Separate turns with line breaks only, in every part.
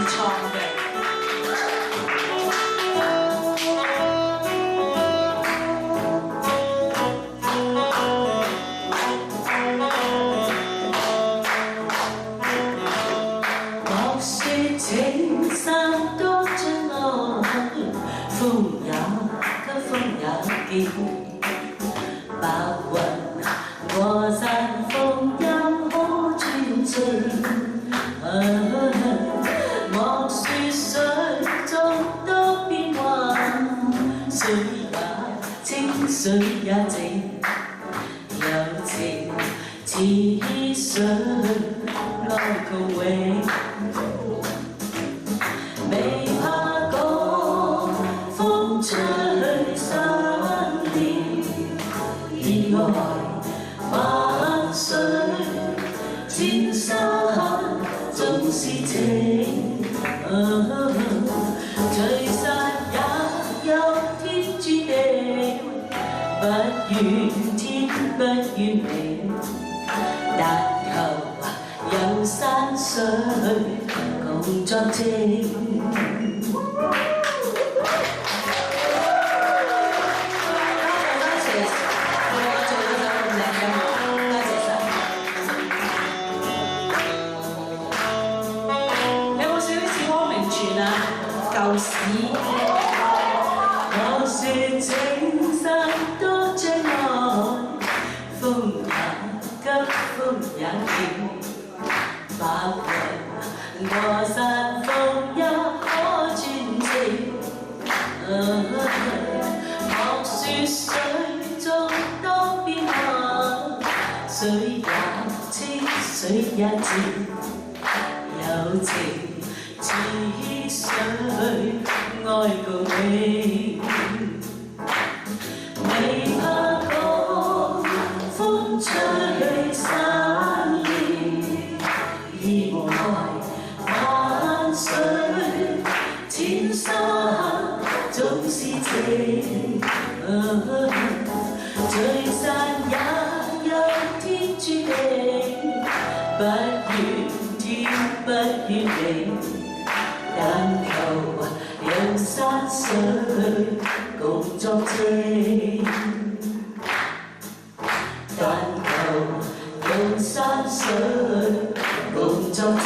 創嘅。莫說青山多障礙，風也急，風也勁。白雲和山峰任可轉正。莫說水中多變幻，水也清，水也靜，柔情似水，愛共永。未怕講風吹山連，意外萬水千山總是情。聚散也有天注定，不怨天不怨地，但求有山水共作證。舊時我說青山多障礙，風也急，風也勁，白雲和山峰也可轉正。莫說水中多變幻，水也清，水也靜，有情似水，愛共永。未怕講風吹山連，意外萬水千山總是情。聚散也有天注定，不怨天不怨地，但求有山水共作證，但求有山水共作證。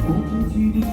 過去的有